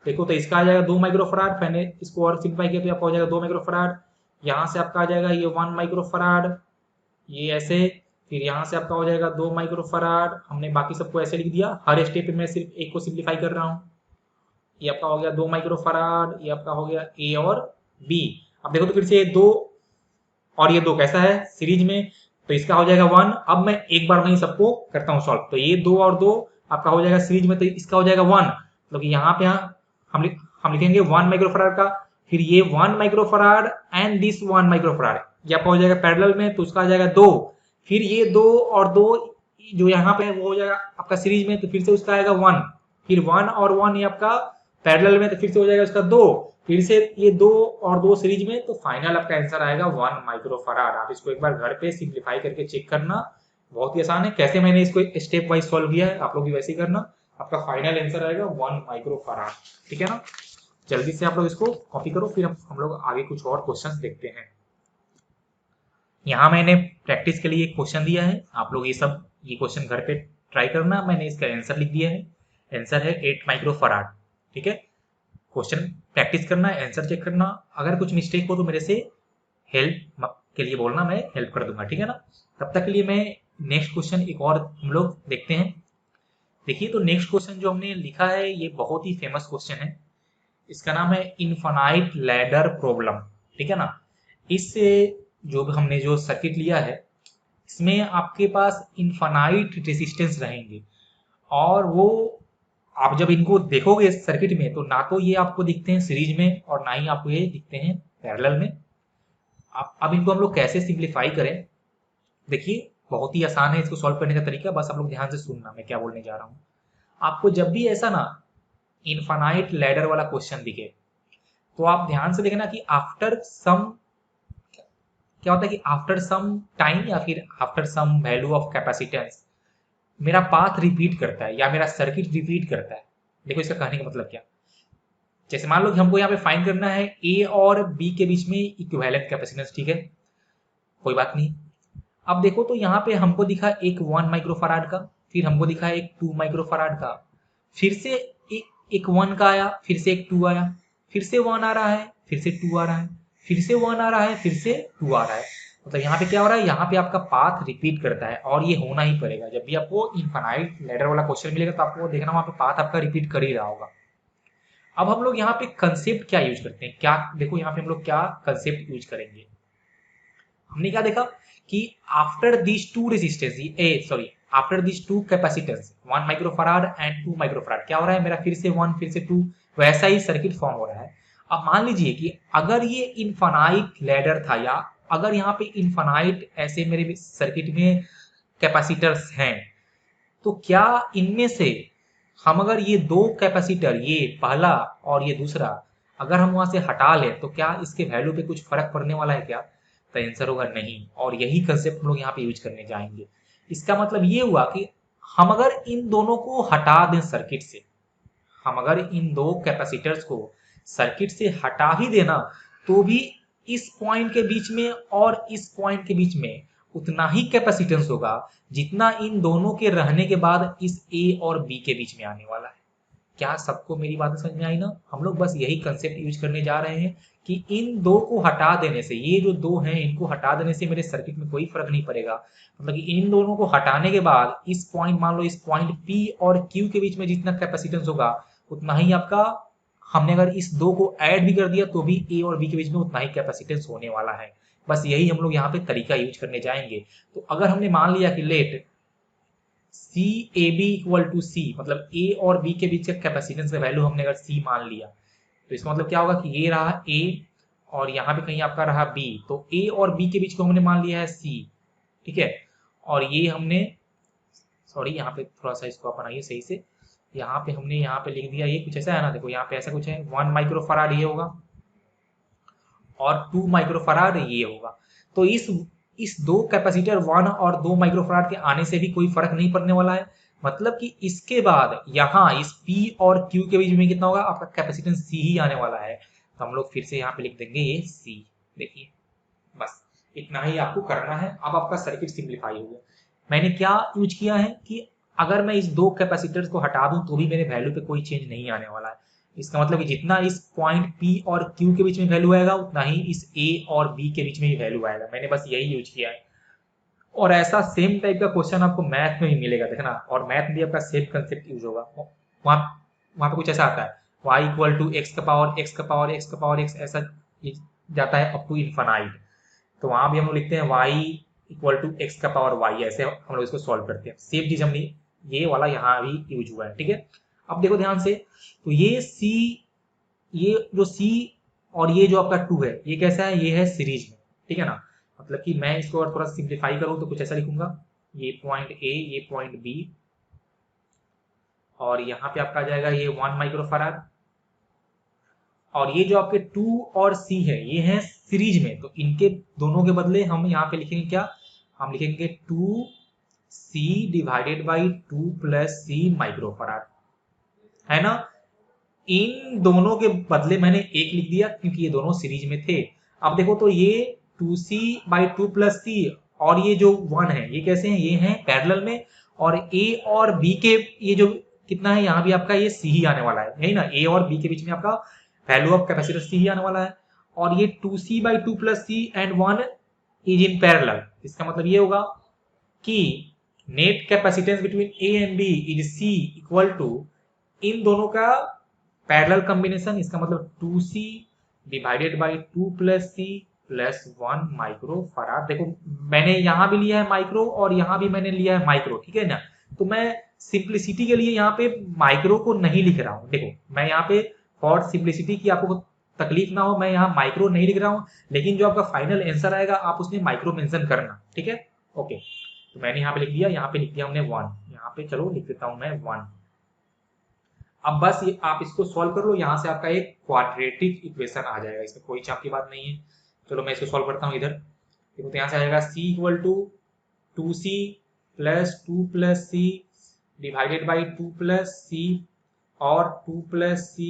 देखो तो इसका आ जाएगा 2 माइक्रोफराड, मैंने इसको और सिंप्लीफाई किया तो आपका हो जाएगा 2 माइक्रोफराड। यहाँ से आपका आ जाएगा ये 1 माइक्रोफराड, ये ऐसे, फिर यहाँ से आपका हो जाएगा 2 माइक्रोफराड। हमने बाकी सबको ऐसे लिख दिया, हर स्टेप पे मैं सिर्फ एक को सिंप्लीफाई कर रहा हूँ। ये आपका हो गया 2 माइक्रोफराड, ये आपका हो गया ए और बी। अब देखो तो फिर से ये 2 और ये 2 कैसा है सीरीज में, तो इसका हो जाएगा 1। अब मैं एक बार में ही सबको करता हूँ सॉल्व, तो ये 2 और 2 आपका हो जाएगा सीरीज में, तो इसका हो जाएगा 1, मतलब यहाँ पे हम लिखेंगे 1 माइक्रोफराड का, फिर ये 1 माइक्रोफराड एंड दिस 1 माइक्रोफराड, ये आपका हो जाएगा पैरेलल में, तो उसका आ जाएगा 2, फिर ये 2 और 2 जो यहाँ पे है वो हो जाएगा आपका सीरीज में, तो फिर से उसका आएगा 1, फिर 1 और 1 ये आपका पैरेलल में, तो फिर से हो जाएगा उसका 2, फिर से ये 2 और 2 सीरीज में, तो फाइनल आपका आंसर आएगा 1 माइक्रोफराड। आप इसको एक बार घर पे सिंप्लीफाई करके चेक करना, बहुत ही आसान है। कैसे मैंने इसको स्टेप वाइज सॉल्व किया है, आप लोग भी वैसे ही करना, आपका फाइनल आंसर आएगा 1 माइक्रोफराड, ठीक है ना। जल्दी से आप लोग इसको कॉपी करो, फिर हम लोग आगे कुछ और क्वेश्चंस देखते हैं। यहाँ मैंने प्रैक्टिस के लिए एक क्वेश्चन दिया है, आप लोग ये क्वेश्चन घर पे ट्राई करना। मैंने इसका आंसर लिख दिया है, आंसर है 8 माइक्रोफराड, ठीक है। क्वेश्चन प्रैक्टिस करना, आंसर चेक करना, अगर कुछ मिस्टेक हो तो मेरे से हेल्प के लिए बोलना, मैं हेल्प कर दूंगा, ठीक है ना। तब तक के लिए मैं नेक्स्ट क्वेश्चन एक और हम लोग देखते हैं। देखिए तो नेक्स्ट क्वेश्चन जो हमने लिखा है ये बहुत ही फेमस क्वेश्चन है, इसका नाम है इनफाइनाइट लैडर प्रॉब्लम, ठीक है ना। इससे जो हमने जो सर्किट लिया है, इसमें आपके पास इनफाइनाइट रेजिस्टेंस रहेंगे, और वो आप जब इनको देखोगे सर्किट में, तो ना तो ये आपको दिखते हैं सीरीज में और ना ही आपको ये दिखते हैं पैरेलल में। अब इनको हम लोग कैसे सिंप्लीफाई करें, देखिए बहुत ही आसान है इसको सॉल्व करने का तरीका, बस आप लोग ध्यान से सुनना मैं क्या बोलने जा रहा हूँ। आपको जब भी ऐसा ना इनफाइनाइट लैडर वाला क्वेश्चन दिखे, तो आप ध्यान से देखना कि आफ्टर सम, क्या होता है कि आफ्टर सम टाइम या फिर after some value of capacitance मेरा पाथ रिपीट करता है या मेरा सर्किट रिपीट करता है। देखो इसका कहने का मतलब क्या, जैसे मान लो कि हमको यहाँ पे फाइंड करना है ए और बी के बीच में इक्विवेलेंट कैपेसिटेंस, ठीक है, कोई बात नहीं। अब देखो तो यहाँ पे हमको दिखा एक 1 माइक्रोफराड का, फिर हमको दिखा एक 2 माइक्रोफराड का, फिर से एक 1 का आया, फिर से एक 2 आया, फिर से 1 आ रहा है, फिर से 2 आ रहा है, फिर से 1 आ रहा है, फिर से 2 आ रहा है। मतलब यहाँ पे क्या हो रहा है, यहाँ पे आपका पाथ रिपीट करता है, और ये होना ही पड़ेगा। जब भी आपको इनफाइनाइट लैडर वाला क्वेश्चन मिलेगा तो आपको देखना वहाँ पे पाथ आपका रिपीट कर ही रहा होगा। अब हम लोग यहाँ पे कंसेप्ट क्या यूज करते हैं, क्या देखो यहाँ पे हम लोग क्या कंसेप्ट यूज करेंगे। हमने क्या देखा कि after this two resistance, after this two capacitance 1 microfarad and 2 microfarad, क्या हो रहा है मेरा, फिर से 1 फिर से 2, वैसा ही सर्किट फॉर्म हो रहा है। अब मान लीजिए कि अगर ये इनफाइनाइट लैडर था, या अगर यहाँ पे इनफाइनाइट ऐसे मेरे सर्किट में कैपेसिटर्स हैं, तो क्या इनमें से हम अगर ये 2 कैपेसिटर, ये पहला और ये दूसरा, अगर हम वहां से हटा लें तो क्या इसके वैल्यू पे कुछ फर्क पड़ने वाला है क्या, तो आंसर होगा नहीं। और यही कंसेप्ट हम लोग यहाँ पे यूज करने जाएंगे। इसका मतलब ये हुआ कि हम अगर इन दोनों को हटा दें सर्किट से, हम अगर इन 2 कैपेसिटर्स को सर्किट से हटा ही देना, तो भी इस पॉइंट के बीच में और इस पॉइंट के बीच में उतना ही कैपेसिटेंस होगा जितना इन दोनों के रहने के बाद इस ए और बी के बीच में आने वाला है। क्या सबको मेरी बातें समझ में आई ना? हम लोग बस यही कंसेप्ट यूज करने जा रहे हैं कि इन दो को हटा देने से, ये जो दो हैं इनको हटा देने से मेरे सर्किट में कोई फर्क नहीं पड़ेगा। मतलब कि इन दोनों को हटाने के बाद इस पॉइंट, मान लो इस पॉइंट पी और क्यू के बीच में जितना कैपेसिटेंस होगा उतना ही आपका, हमने अगर इस दो को ऐड भी कर दिया तो भी ए और बी के बीच में उतना ही कैपेसिटेंस होने वाला है। बस यही हम लोग यहाँ पे तरीका यूज करने जाएंगे। तो अगर हमने मान लिया कि let C A B equal to C, मतलब ए और बी के बीच का कैपेसिटेंस का वैल्यू हमने अगर सी मान लिया तो इसका मतलब क्या होगा कि ये रहा ए और यहाँ पे कहीं आपका रहा बी, तो ए और बी के बीच को हमने मान लिया है सी, ठीक है। और ये हमने, सॉरी यहाँ पे थोड़ा सा इसको बनाइए सही से, यहाँ पे हमने यहाँ पे लिख दिया, ये कुछ ऐसा है ना, देखो यहाँ पे ऐसा कुछ है 1 माइक्रोफराड ये होगा और 2 माइक्रोफराड ये होगा। तो इस दो कैपेसिटर 1 और 2 माइक्रोफराड के आने से भी कोई फर्क नहीं पड़ने वाला है। मतलब कि इसके बाद यहाँ इस P और Q के बीच में कितना होगा आपका कैपेसिटेंस C ही आने वाला है। तो हम लोग फिर से यहाँ पे लिख देंगे ये C। देखिए बस इतना ही आपको करना है, अब आपका सर्किट सिंप्लीफाई हो गया। मैंने क्या यूज किया है कि अगर मैं इस दो कैपेसिटर्स को हटा दूं तो भी मेरे वैल्यू पे कोई चेंज नहीं आने वाला है। इसका मतलब कि जितना इस पॉइंट P और Q के बीच में वैल्यू आएगा उतना ही इस A और B के बीच में भी वैल्यू आएगा। मैंने बस यही यूज किया है। और ऐसा सेम टाइप का क्वेश्चन आपको मैथ में भी मिलेगा, देखना। और मैथ में भी आपका सेम कंसेप्ट यूज होगा। वहाँ वहाँ पे कुछ ऐसा आता है y इक्वल टू एक्स का पावर एक्स का पावर एक्स का पावर एक्स, ऐसा जाता है अप टू इन्फानाइट। तो वहां भी हम लोग लिखते हैं y इक्वल टू एक्स का पावर y, ऐसे हम लोग इसको सॉल्व करते हैं। सेम चीज हमने ये वाला यहाँ भी यूज हुआ है, ठीक है। अब देखो ध्यान से, तो ये c, ये जो c और ये जो आपका 2 है ये कैसा है, ये है सीरीज में, ठीक है ना। मतलब कि मैं इसको और थोड़ा सिंप्लीफाई करूं तो कुछ ऐसा लिखूंगा, ये पॉइंट A ये पॉइंट B और यहाँ पे आपका आ जाएगा ये 1 माइक्रोफराड और ये जो आपके 2 और C है ये है सीरीज में। तो इनके दोनों के बदले हम यहाँ पे लिखेंगे क्या, हम लिखेंगे 2C divided by 2 plus C microfarad, है ना। इन दोनों के बदले मैंने एक लिख दिया क्योंकि ये दोनों सीरीज में थे। अब देखो तो ये 2C बाई 2 प्लस C और ये जो 1 है ये कैसे हैं, ये हैं पैरेलल में। और A और B के ये जो कितना है यहाँ भी आपका ये C ही आने वाला है, यही ना। A और B के बीच में आपका वैल्यू ऑफ कैपेसिटर C ही आने वाला है। और ये 2C by 2 plus C and 1 is in parallel. इसका मतलब ये होगा कि net capacitance between A and B is C equal to इन दोनों का पैरेलल कॉम्बिनेशन। इसका मतलब 2C divided by 2 plus C plus 1 micro farad. देखो मैंने यहाँ भी लिया है माइक्रो और यहाँ भी मैंने लिया है माइक्रो, ठीक है ना। तो मैं सिंप्लिसिटी के लिए यहाँ पे माइक्रो को नहीं लिख रहा हूँ। देखो मैं यहाँ पे फॉर सिंप्लिसिटी की आपको तकलीफ ना हो, मैं यहाँ माइक्रो नहीं लिख रहा हूँ, लेकिन जो आपका फाइनल आंसर आएगा आप उसमें माइक्रो मेंशन करना, ठीक है। ओके, तो मैंने यहाँ पे लिख दिया, यहाँ पे लिख दिया हमने 1, यहाँ पे चलो लिख देता हूँ मैं 1। अब बस ये आप इसको सॉल्व कर लो, यहाँ से आपका एक क्वाड्रेटिक इक्वेशन आ जाएगा, इसमें कोई चाप की बात नहीं है। चलो मैं इसको सॉल्व करता हूँ इधर। देखो तो यहाँ से आ जाएगा C equal to 2C plus 2 plus C divided by 2 plus C और 2 plus C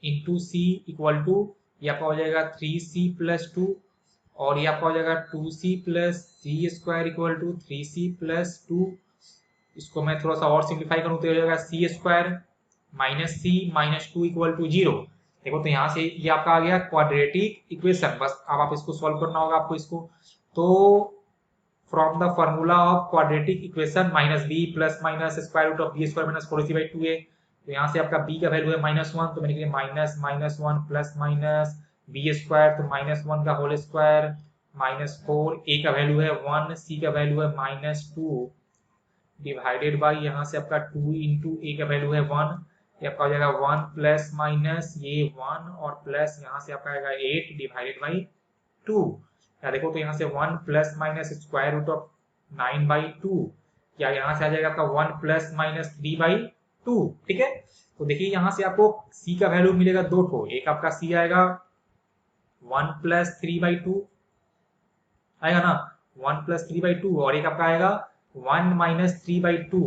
into C equal to ये आपका हो जाएगा 3C प्लस 2 और ये आपका हो जाएगा 2C plus C square equal to 3C प्लस 2। इसको मैं थोड़ा सा और सिंप्लीफाई करूँ तो हो जाएगा C square minus C minus 2 equal to 0। देखो तो यहाँ से ये आपका आ गया क्वाड्रेटिक इक्वेशन। बस अब आप इसको सॉल्व करना होगा आपको इसको। तो from the formula of quadratic equation minus b plus minus square root of b square minus 4ac by 2a। तो यहाँ से आपका b का वैल्यू है -1, तो मैंने लिखा minus minus 1 plus minus b square, तो -1 का होल स्क्वायर -4, a का वैल्यू है 1, c का वैल्यू है -2 डिवाइडेड बाई यहाँ से आपका 2 इंटू a का वैल्यू है 1, ये आपका हो जाएगा 1 प्लस माइनस ये 1 और प्लस यहाँ से आपका आएगा 8 डिवाइडेड बाई 2। या देखो तो यहाँ से 1 plus minus square root of 9 by 2, या यहाँ से आ जाएगा आपका 1 प्लस माइनस 3 बाई 2, ठीक है। तो देखिए यहाँ से आपको c का वैल्यू मिलेगा 2 ठो, एक आपका c आएगा 1 प्लस 3 बाई 2 आएगा ना, 1 प्लस 3 बाई 2, और एक आपका आएगा 1 माइनस 3 बाई 2।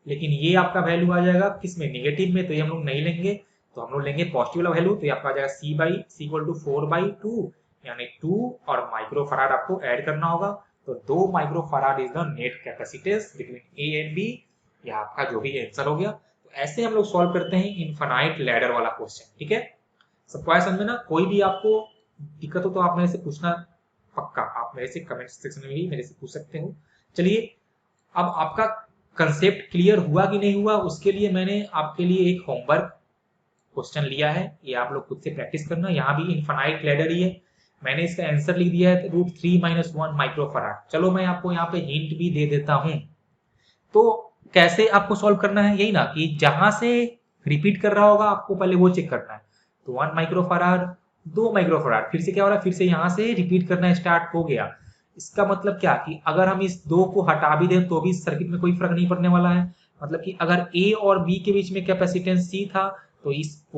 लेकिन ये आपका वैल्यू आ जाएगा किसमें, नेगेटिव में, तो ये हम लोग नहीं लेंगे, तो हम लोग लेंगे पॉजिटिव वाला वैल्यू। तो ये आपका आ जाएगा c इक्वल टू 4 बाई 2, यानी 2 और माइक्रो फराड आपको ऐड करना होगा। तो 2 microfarad is the net capacitance between A and B. यह आपका जो भी आंसर हो गया। तो ऐसे हम लोग सॉल्व करते हैं इनफाइनाइट लैडर वाला क्वेश्चन। ठीक है, सबको आया समझ में ना? कोई भी आपको दिक्कत हो तो आप मेरे से पूछना पक्का, आप मेरे से कमेंट सेक्शन में भी मेरे से पूछ सकते हो। चलिए, अब आपका कंसेप्ट क्लियर हुआ कि नहीं हुआ, उसके लिए मैंने आपके लिए एक होमवर्क क्वेश्चन लिया है, ये आप लोग खुद से प्रैक्टिस करना। यहाँ भी इनफाइनाइट लैडर ही है, मैंने इसका आंसर लिख दिया है √3 - 1 माइक्रोफराड। चलो मैं आपको यहाँ पे हिंट भी दे देता हूँ। तो कैसे आपको सॉल्व करना है, यही ना कि जहां से रिपीट कर रहा होगा आपको पहले वो चेक करना है। तो 1 माइक्रोफराड, 2 माइक्रोफराड, फिर से क्या हो रहा है, फिर से यहाँ से रिपीट करना स्टार्ट हो गया। इसका मतलब क्या कि अगर हम इस 2 को हटा भी दें तो भी सर्किट में कोई फर्क नहीं पड़ने वाला है। मतलब कि अगर ए और बी के बीच में कैपेसिटेंस सी था तो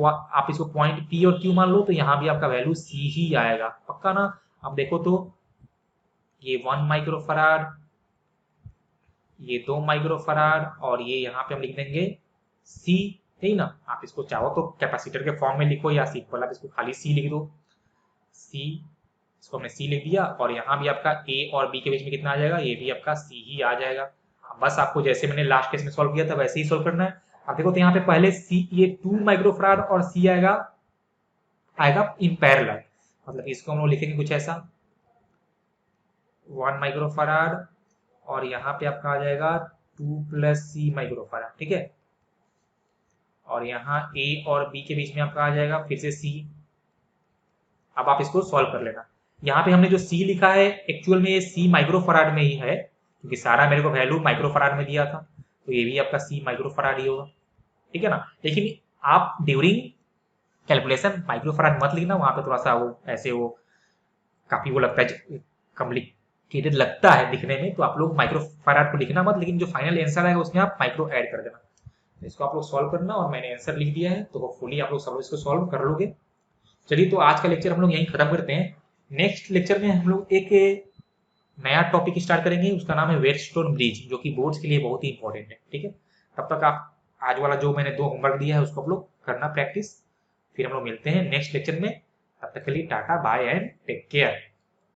आप इसको पॉइंट पी और क्यू मान लो, तो यहाँ भी आपका वैल्यू सी ही आएगा, पक्का ना? अब देखो तो ये 1 माइक्रोफराड, ये 2 माइक्रोफराड, और ये यहाँ पे हम लिख देंगे सी, यही ना? आप इसको चाहो तो कैपेसिटर के फॉर्म में लिखो या सिंपल आप इसको खाली सी लिख दो। सी, इसको हमने सी लिख दिया, और यहाँ भी आपका ए और बी के बीच में कितना आ जाएगा, ये भी आपका सी ही आ जाएगा। बस आपको जैसे मैंने लास्ट केस में सॉल्व किया था वैसे ही सॉल्व करना है। अब देखो तो यहाँ पे पहले सी, ये 2 माइक्रोफराड और सी आएगा आएगा इन पैरेलल। मतलब इसको हम लोग लिखेंगे कुछ ऐसा, 1 माइक्रोफराड और यहाँ पे आपका आ जाएगा 2 + C माइक्रोफराड। ठीक है, और यहाँ A और B के बीच में आपका आ जाएगा फिर से C। अब आप इसको सॉल्व कर लेना। यहाँ पे हमने जो C लिखा है एक्चुअल में ये C माइक्रोफराड में ही है, क्योंकि सारा मेरे को वैल्यू माइक्रोफराड में दिया था, तो ये भी आपका C माइक्रोफराड ही होगा। ठीक है ना? लेकिन आप ड्यूरिंग कैलकुलेशन माइक्रोफराड मत लिखना, वहां पे थोड़ा सा वो ऐसे वो काफी वो लगता है, कॉम्प्लिकेटेड लगता है दिखने में, तो आप लोग माइक्रोफराड को लिखना मत, लेकिन जो फाइनल आंसर आएगा उसमें आप माइक्रो ऐड कर देना। इसको आप लोग सॉल्व करना, और मैंने आंसर लिख दिया है, तो होपफुली आप लोग सब इसको सॉल्व कर लोगे। चलिए, तो आज का लेक्चर हम लोग यहीं खत्म करते हैं। नेक्स्ट लेक्चर में हम लोग एक नया टॉपिक स्टार्ट करेंगे, उसका नाम है वेटस्टोन ब्रिज, जो कि बोर्ड्स के लिए बहुत ही इंपॉर्टेंट है। ठीक है, तब तक आप आज वाला जो मैंने 2 होमवर्क दिया है उसको आप लोग करना प्रैक्टिस। फिर हम लोग मिलते हैं नेक्स्ट लेक्चर में, तब तक के लिए tata bye and take care.